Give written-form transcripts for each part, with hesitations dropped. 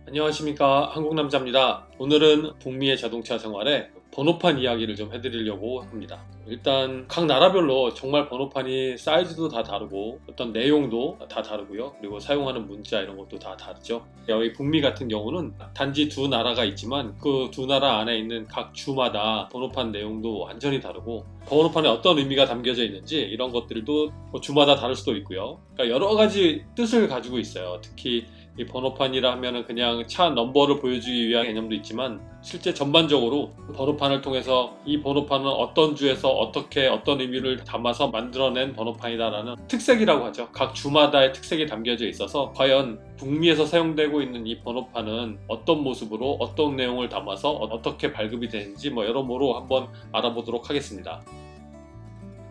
안녕하십니까, 한국남자입니다. 오늘은 북미의 자동차 생활에 번호판 이야기를 좀 해드리려고 합니다. 일단 각 나라별로 정말 번호판이 사이즈도 다 다르고 어떤 내용도 다 다르고요. 그리고 사용하는 문자 이런 것도 다 다르죠. 여기 북미 같은 경우는 단지 두 나라가 있지만 그 두 나라 안에 있는 각 주마다 번호판 내용도 완전히 다르고 번호판에 어떤 의미가 담겨져 있는지 이런 것들도 주마다 다를 수도 있고요. 그러니까 여러 가지 뜻을 가지고 있어요. 특히 이 번호판이라 하면은 그냥 차 넘버를 보여주기 위한 개념도 있지만 실제 전반적으로 번호판을 통해서 이 번호판은 어떤 주에서 어떻게 어떤 의미를 담아서 만들어낸 번호판이다라는 특색이라고 하죠. 각 주마다의 특색이 담겨져 있어서 과연 북미에서 사용되고 있는 이 번호판은 어떤 모습으로 어떤 내용을 담아서 어떻게 발급이 되는지 여러모로 한번 알아보도록 하겠습니다.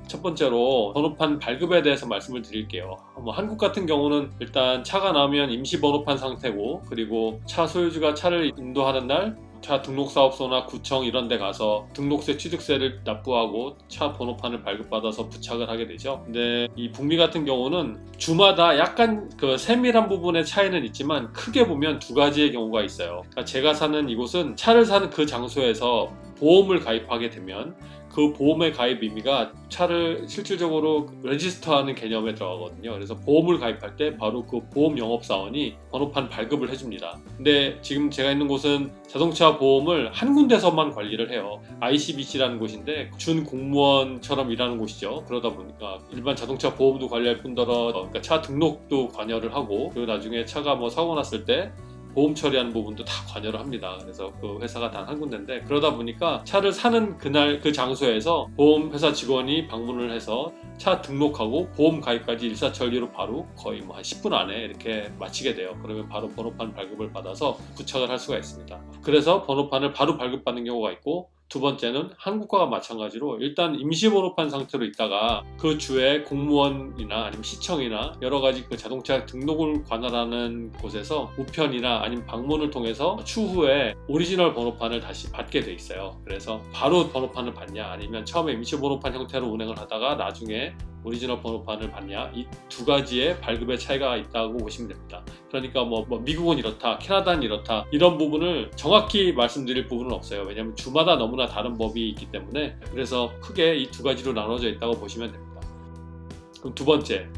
첫 번째로 번호판 발급에 대해서 말씀을 드릴게요. 한국 같은 경우는 일단 차가 나오면 임시 번호판 상태고, 그리고 차 소유주가 차를 인도하는 날 차 등록사업소나 구청 이런 데 가서 등록세 취득세를 납부하고 차 번호판을 발급받아서 부착을 하게 되죠. 근데 이 북미 같은 경우는 주마다 약간 그 세밀한 부분의 차이는 있지만 크게 보면 두 가지의 경우가 있어요. 그러니까 제가 사는 이곳은 차를 사는 그 장소에서 보험을 가입하게 되면 그 보험의 가입 의미가 차를 실질적으로 레지스터하는 개념에 들어가거든요. 그래서 보험을 가입할 때 바로 그 보험 영업사원이 번호판 발급을 해줍니다. 근데 지금 제가 있는 곳은 자동차 보험을 한 군데서만 관리를 해요. ICBC라는 곳인데 준 공무원처럼 일하는 곳이죠. 그러다 보니까 일반 자동차 보험도 관리할 뿐더러 그러니까 차 등록도 관여를 하고, 그리고 나중에 차가 사고 났을 때 보험 처리하는 부분도 다 관여를 합니다. 그래서 그 회사가 단 한 군데인데, 그러다 보니까 차를 사는 그날 그 장소에서 보험회사 직원이 방문을 해서 차 등록하고 보험 가입까지 일사천리로 바로 거의 한 10분 안에 이렇게 마치게 돼요. 그러면 바로 번호판 발급을 받아서 부착을 할 수가 있습니다. 그래서 번호판을 바로 발급받는 경우가 있고, 두 번째는 한국과 마찬가지로 일단 임시 번호판 상태로 있다가 그 주에 공무원이나 아니면 시청이나 여러 가지 그 자동차 등록을 관할하는 곳에서 우편이나 아니면 방문을 통해서 추후에 오리지널 번호판을 다시 받게 돼 있어요. 그래서 바로 번호판을 받냐, 아니면 처음에 임시 번호판 형태로 운행을 하다가 나중에 오리지널 번호판을 받냐, 이 두 가지의 발급의 차이가 있다고 보시면 됩니다. 그러니까 미국은 이렇다, 캐나다는 이렇다, 이런 부분을 정확히 말씀드릴 부분은 없어요. 왜냐하면 주마다 너무나 다른 법이 있기 때문에. 그래서 크게 이 두 가지로 나눠져 있다고 보시면 됩니다. 그럼 두 번째,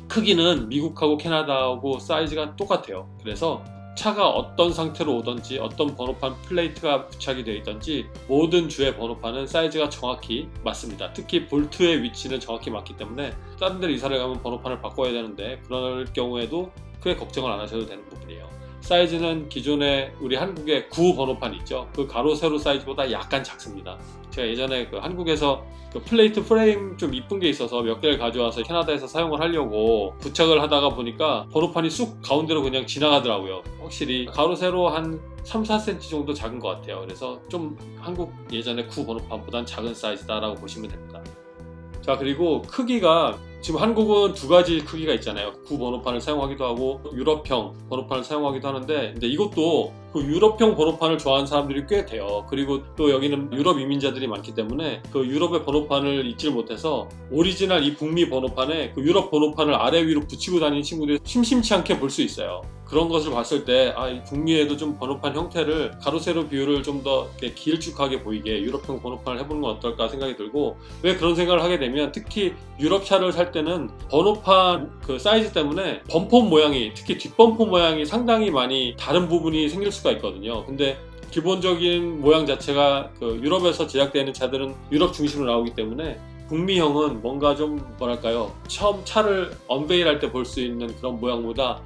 크기는 미국하고 캐나다하고 사이즈가 똑같아요. 그래서 차가 어떤 상태로 오든지 어떤 번호판 플레이트가 부착이 되어 있든지 모든 주의 번호판은 사이즈가 정확히 맞습니다. 특히 볼트의 위치는 정확히 맞기 때문에 다른 데로 이사를 가면 번호판을 바꿔야 되는데 그럴 경우에도 크게 걱정을 안 하셔도 되는 부분이에요. 사이즈는 기존에 우리 한국의 9 번호판 있죠. 그 가로 세로 사이즈보다 약간 작습니다. 제가 예전에 그 한국에서 그 플레이트 프레임 좀 이쁜 게 있어서 몇 개를 가져와서 캐나다에서 사용을 하려고 부착을 하다가 보니까 번호판이 쑥 가운데로 그냥 지나가더라고요. 확실히 가로 세로 한 3, 4cm 정도 작은 것 같아요. 그래서 좀 한국 예전에 9 번호판보단 작은 사이즈다라고 보시면 됩니다. 자, 그리고 크기가 지금 한국은 두 가지 크기가 있잖아요. 9 번호판을 사용하기도 하고 유럽형 번호판을 사용하기도 하는데, 근데 이것도 그 유럽형 번호판을 좋아하는 사람들이 꽤 돼요. 그리고 또 여기는 유럽 이민자들이 많기 때문에 그 유럽의 번호판을 잊질 못해서 오리지널 이 북미 번호판에 그 유럽 번호판을 아래 위로 붙이고 다니는 친구들이 심심치 않게 볼 수 있어요. 그런 것을 봤을 때 이 북미에도 좀 번호판 형태를 가로 세로 비율을 좀 더 길쭉하게 보이게 유럽형 번호판을 해보는 건 어떨까 생각이 들고, 왜 그런 생각을 하게 되면 특히 유럽 차를 살 때는 번호판 그 사이즈 때문에 범퍼 모양이, 특히 뒷범퍼 모양이 상당히 많이 다른 부분이 생길 수가 있거든요. 근데 기본적인 모양 자체가 그 유럽에서 제작되는 차들은 유럽 중심으로 나오기 때문에 북미형은 뭔가 좀 처음 차를 언베일할 때 볼 수 있는 그런 모양보다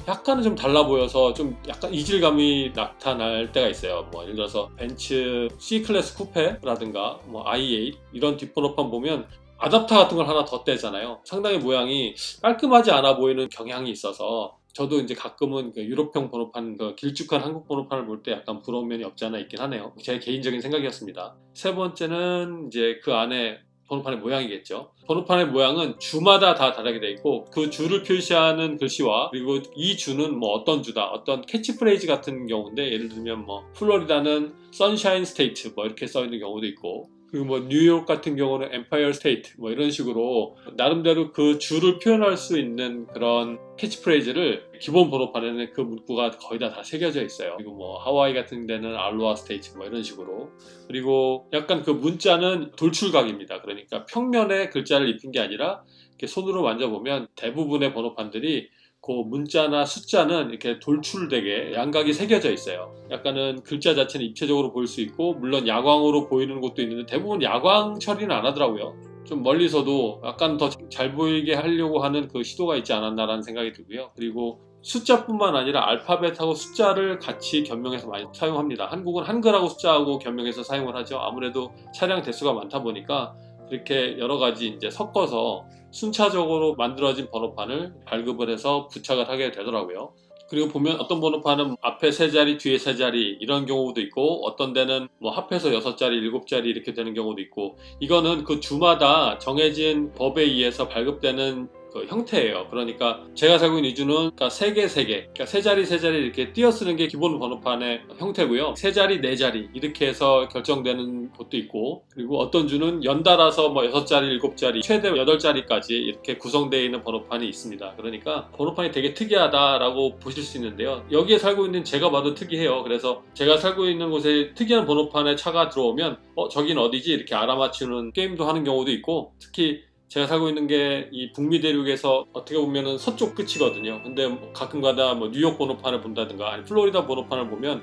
약간은 좀 달라 보여서 좀 약간 이질감이 나타날 때가 있어요. 예를 들어서 벤츠 C클래스 쿠페라든가 i8 이런 뒷번호판 보면 아답터 같은 걸 하나 더 떼잖아요. 상당히 모양이 깔끔하지 않아 보이는 경향이 있어서 저도 이제 가끔은 그 유럽형 번호판, 그 길쭉한 한국 번호판을 볼 때 약간 부러운 면이 없지 않아 있긴 하네요. 제 개인적인 생각이었습니다. 세 번째는 이제 그 안에 번호판의 모양이겠죠. 번호판의 모양은 주마다 다 다르게 되어 있고, 그 주를 표시하는 글씨와 그리고 이 주는 어떤 주다, 어떤 캐치프레이즈 같은 경우인데, 예를 들면 플로리다는 선샤인 스테이트 이렇게 써 있는 경우도 있고, 그리고 뭐 뉴욕 같은 경우는 엠파이어 스테이트 뭐 이런 식으로 나름대로 그 주를 표현할 수 있는 그런 캐치프레이즈를 기본 번호판에는 그 문구가 거의 다 새겨져 있어요. 그리고 뭐 하와이 같은 데는 알로하 스테이트 뭐 이런 식으로. 그리고 약간 그 문자는 돌출각입니다. 그러니까 평면에 글자를 입힌 게 아니라 이렇게 손으로 만져보면 대부분의 번호판들이 그 문자나 숫자는 이렇게 돌출되게 양각이 새겨져 있어요. 약간은 글자 자체는 입체적으로 보일 수 있고, 물론 야광으로 보이는 것도 있는데 대부분 야광 처리는 안 하더라고요. 좀 멀리서도 약간 더 잘 보이게 하려고 하는 그 시도가 있지 않았나라는 생각이 들고요. 그리고 숫자뿐만 아니라 알파벳하고 숫자를 같이 겸용해서 많이 사용합니다. 한국은 한글하고 숫자하고 겸용해서 사용을 하죠. 아무래도 차량 대수가 많다 보니까 그렇게 여러 가지 이제 섞어서 순차적으로 만들어진 번호판을 발급을 해서 부착을 하게 되더라고요. 그리고 보면 어떤 번호판은 앞에 3자리, 뒤에 3자리 이런 경우도 있고, 어떤 데는 뭐 합해서 6자리, 7자리 이렇게 되는 경우도 있고, 이거는 그 주마다 정해진 법에 의해서 발급되는 그 형태예요. 그러니까 제가 살고 있는 이 주는 그러니까 3개, 3개, 그러니까 3자리, 3자리 이렇게 띄어쓰는 게 기본 번호판의 형태고요. 3자리, 4자리 이렇게 해서 결정되는 것도 있고, 그리고 어떤 주는 연달아서 뭐 6자리, 7자리, 최대 8자리까지 이렇게 구성되어 있는 번호판이 있습니다. 그러니까 번호판이 되게 특이하다라고 보실 수 있는데요. 여기에 살고 있는 제가 봐도 특이해요. 그래서 제가 살고 있는 곳에 특이한 번호판의 차가 들어오면 저긴 어디지? 이렇게 알아맞히는 게임도 하는 경우도 있고, 특히 제가 살고 있는 게 이 북미 대륙에서 어떻게 보면은 서쪽 끝이거든요. 근데 뭐 가끔가다 뭐 뉴욕 번호판을 본다든가 아니 플로리다 번호판을 보면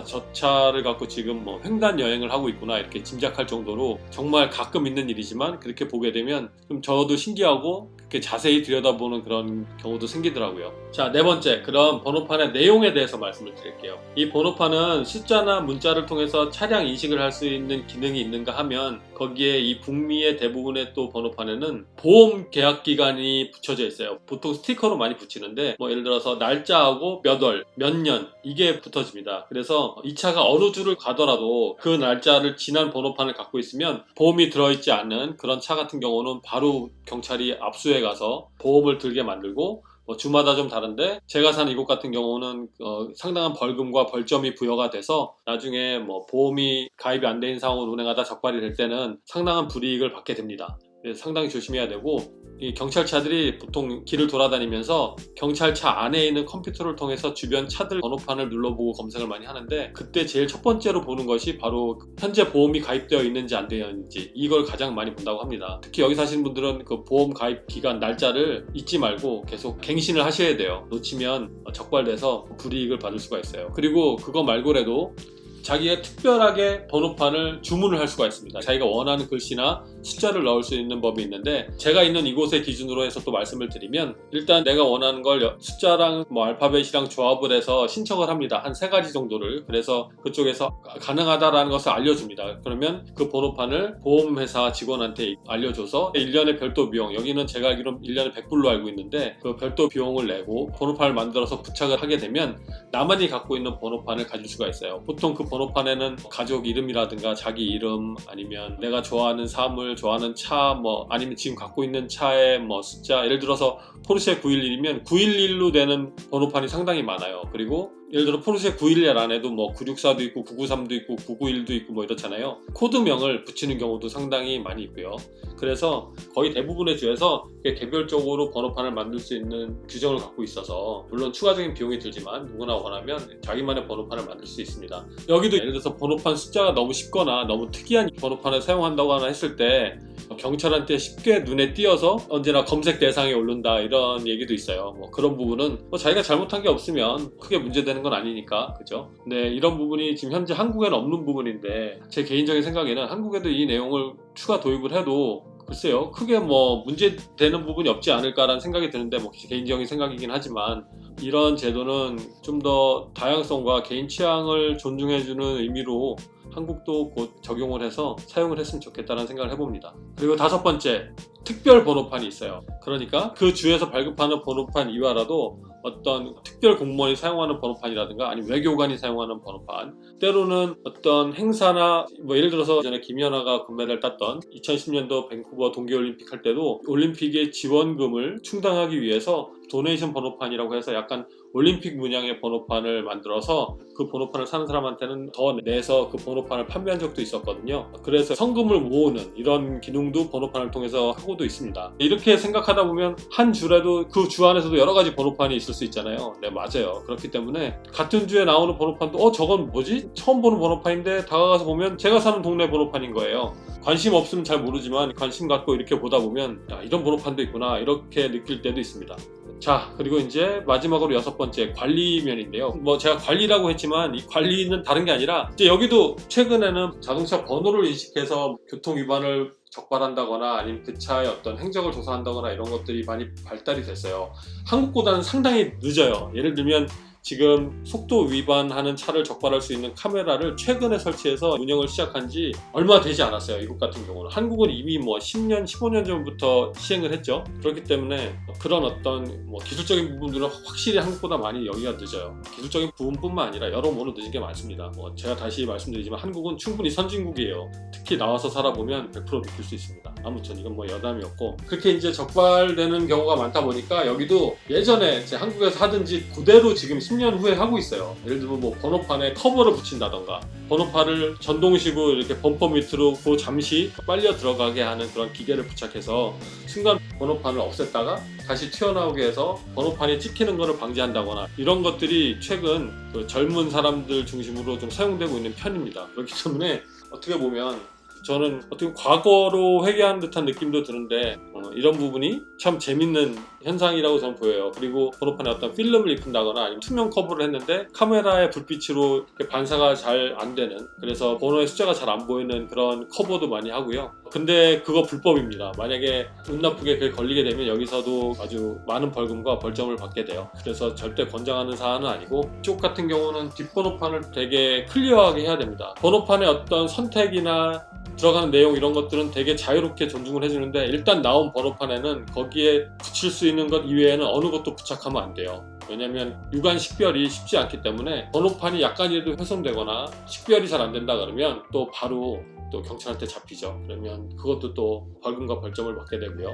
저 차를 갖고 지금 뭐 횡단 여행을 하고 있구나 이렇게 짐작할 정도로 정말 가끔 있는 일이지만, 그렇게 보게 되면 좀 저도 신기하고 그렇게 자세히 들여다보는 그런 경우도 생기더라고요. 자, 네 번째, 그럼 번호판의 내용에 대해서 말씀을 드릴게요. 이 번호판은 숫자나 문자를 통해서 차량 인식을 할 수 있는 기능이 있는가 하면, 거기에 이 북미의 대부분의 또 번호판에는 보험 계약 기간이 붙여져 있어요. 보통 스티커로 많이 붙이는데 뭐 예를 들어서 날짜하고 몇 월, 몇 년 이게 붙어집니다. 그래서 이 차가 어느 주를 가더라도 그 날짜를 지난 번호판을 갖고 있으면 보험이 들어있지 않은 그런 차 같은 경우는 바로 경찰이 압수해 가서 보험을 들게 만들고, 주마다 좀 다른데 제가 사는 이곳 같은 경우는 상당한 벌금과 벌점이 부여가 돼서 나중에 뭐 보험이 가입이 안 된 상황으로 운행하다 적발이 될 때는 상당한 불이익을 받게 됩니다. 그래서 상당히 조심해야 되고, 이 경찰차들이 보통 길을 돌아다니면서 경찰차 안에 있는 컴퓨터를 통해서 주변 차들 번호판을 눌러보고 검색을 많이 하는데, 그때 제일 첫 번째로 보는 것이 바로 현재 보험이 가입되어 있는지 안 되어 있는지, 이걸 가장 많이 본다고 합니다. 특히 여기 사시는 분들은 그 보험 가입 기간 날짜를 잊지 말고 계속 갱신을 하셔야 돼요. 놓치면 적발돼서 불이익을 받을 수가 있어요. 그리고 그거 말고라도 자기가 특별하게 번호판을 주문을 할 수가 있습니다. 자기가 원하는 글씨나 숫자를 넣을 수 있는 법이 있는데, 제가 있는 이곳의 기준으로 해서 또 말씀을 드리면, 일단 내가 원하는 걸 숫자랑 뭐 알파벳이랑 조합을 해서 신청을 합니다. 한 3가지 정도를. 그래서 그쪽에서 가능하다라는 것을 알려줍니다. 그러면 그 번호판을 보험회사 직원한테 알려줘서 1년에 별도 비용, 여기는 제가 알기로는 1년에 100불로 알고 있는데 그 별도 비용을 내고 번호판을 만들어서 부착을 하게 되면 나만이 갖고 있는 번호판을 가질 수가 있어요. 보통 그 번호판에는 가족 이름이라든가 자기 이름, 아니면 내가 좋아하는 사물, 좋아하는 차, 뭐 아니면 지금 갖고 있는 차의 뭐 숫자, 예를 들어서 포르쉐 911이면 911로 되는 번호판이 상당히 많아요. 그리고 예를 들어 포르쉐 911 안에도 뭐 964도 있고 993도 있고 991도 있고 뭐 이렇잖아요. 코드명을 붙이는 경우도 상당히 많이 있고요. 그래서 거의 대부분의 주에서 개별적으로 번호판을 만들 수 있는 규정을 갖고 있어서, 물론 추가적인 비용이 들지만 누구나 원하면 자기만의 번호판을 만들 수 있습니다. 여기도 예를 들어서 번호판 숫자가 너무 쉽거나 너무 특이한 번호판을 사용한다거나 했을 때 경찰한테 쉽게 눈에 띄어서 언제나 검색 대상에 오른다 이런 얘기도 있어요. 뭐 그런 부분은 자기가 잘못한 게 없으면 크게 문제되는 건 아니니까, 그죠? 네, 이런 부분이 지금 현재 한국에는 없는 부분인데, 제 개인적인 생각에는 한국에도 이 내용을 추가 도입을 해도 글쎄요, 크게 뭐 문제되는 부분이 없지 않을까라는 생각이 드는데, 뭐 개인적인 생각이긴 하지만 이런 제도는 좀 더 다양성과 개인 취향을 존중해주는 의미로 한국도 곧 적용을 해서 사용을 했으면 좋겠다는 생각을 해봅니다. 그리고 5번째, 특별 번호판이 있어요. 그러니까 그 주에서 발급하는 번호판 이외라도 어떤 특별 공무원이 사용하는 번호판이라든가 아니면 외교관이 사용하는 번호판, 때로는 어떤 행사나 뭐 예를 들어서 전에 김연아가 금메달 땄던 2010년도 밴쿠버 동계올림픽 할 때도 올림픽의 지원금을 충당하기 위해서 도네이션 번호판이라고 해서 약간 올림픽 문양의 번호판을 만들어서 그 번호판을 사는 사람한테는 더 내서 그 번호판을 판매한 적도 있었거든요. 그래서 성금을 모으는 이런 기능도 번호판을 통해서 하고도 있습니다. 이렇게 생각하다 보면 한 줄에도 그 주 안에서도 여러 가지 번호판이 있을 수 있잖아요. 네, 맞아요. 그렇기 때문에 같은 주에 나오는 번호판도 저건 뭐지? 처음 보는 번호판인데 다가가서 보면 제가 사는 동네 번호판인 거예요. 관심 없으면 잘 모르지만 관심 갖고 이렇게 보다 보면 이런 번호판도 있구나 이렇게 느낄 때도 있습니다. 자, 그리고 이제 마지막으로 6번째 관리면인데요. 제가 관리라고 했지만 이 관리는 다른 게 아니라 이제 여기도 최근에는 자동차 번호를 인식해서 교통 위반을 적발한다거나 아니면 그 차의 어떤 행적을 조사한다거나 이런 것들이 많이 발달이 됐어요. 한국보다는 상당히 늦어요. 예를 들면 지금 속도 위반하는 차를 적발할 수 있는 카메라를 최근에 설치해서 운영을 시작한 지 얼마 되지 않았어요. 미국 같은 경우는. 한국은 이미 10년, 15년 전부터 시행을 했죠. 그렇기 때문에 그런 어떤 기술적인 부분들은 확실히 한국보다 많이 여기가 늦어요. 기술적인 부분뿐만 아니라 여러모로 늦은 게 많습니다. 제가 다시 말씀드리지만 한국은 충분히 선진국이에요. 특히 나와서 살아보면 100% 느낄 수 있습니다. 아무튼 이건 여담이었고, 그렇게 이제 적발되는 경우가 많다 보니까 여기도 예전에 제 한국에서 하든지 그대로 지금 10년 후에 하고 있어요. 예를 들면 번호판에 커버를 붙인다던가 번호판을 전동식으로 이렇게 범퍼 밑으로 잠시 빨려 들어가게 하는 그런 기계를 부착해서 순간 번호판을 없앴다가 다시 튀어나오게 해서 번호판이 찍히는 것을 방지한다거나 이런 것들이 최근 그 젊은 사람들 중심으로 좀 사용되고 있는 편입니다. 그렇기 때문에 어떻게 보면 저는 어떻게 과거로 회귀하는 듯한 느낌도 드는데 이런 부분이 참 재밌는 현상이라고 저는 보여요. 그리고 번호판에 어떤 필름을 입힌다거나 아니면 투명 커버를 했는데 카메라의 불빛으로 반사가 잘 안 되는, 그래서 번호의 숫자가 잘 안 보이는 그런 커버도 많이 하고요. 근데 그거 불법입니다. 만약에 운 나쁘게 그게 걸리게 되면 여기서도 아주 많은 벌금과 벌점을 받게 돼요. 그래서 절대 권장하는 사안은 아니고, 이쪽 같은 경우는 뒷번호판을 되게 클리어하게 해야 됩니다. 번호판의 어떤 선택이나 들어가는 내용 이런 것들은 되게 자유롭게 존중을 해주는데, 일단 나온 번호판에는 거기에 붙일 수 있는 것 이외에는 어느 것도 부착하면 안 돼요. 왜냐면 유관 식별이 쉽지 않기 때문에 번호판이 약간이라도 훼손되거나 식별이 잘 안 된다 그러면 또 바로 또 경찰한테 잡히죠. 그러면 그것도 또 벌금과 벌점을 받게 되고요.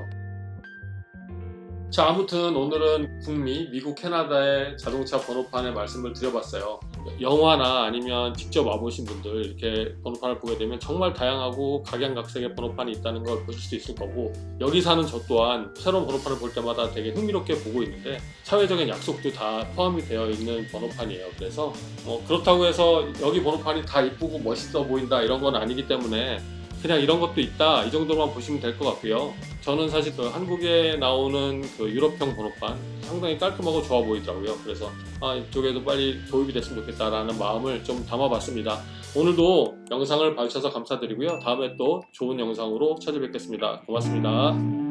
자, 아무튼 오늘은 북미, 미국, 캐나다의 자동차 번호판의 말씀을 드려봤어요. 영화나 아니면 직접 와보신 분들 이렇게 번호판을 보게 되면 정말 다양하고 각양각색의 번호판이 있다는 걸 보실 수 있을 거고, 여기 사는 저 또한 새로운 번호판을 볼 때마다 되게 흥미롭게 보고 있는데 사회적인 약속도 다 포함이 되어 있는 번호판이에요. 그래서 그렇다고 해서 여기 번호판이 다 이쁘고 멋있어 보인다 이런 건 아니기 때문에 그냥 이런 것도 있다 이 정도만 보시면 될 것 같고요. 저는 사실 한국에 나오는 그 유럽형 번호판 상당히 깔끔하고 좋아 보이더라고요. 그래서 이쪽에도 빨리 도입이 됐으면 좋겠다라는 마음을 좀 담아봤습니다. 오늘도 영상을 봐주셔서 감사드리고요. 다음에 또 좋은 영상으로 찾아뵙겠습니다. 고맙습니다.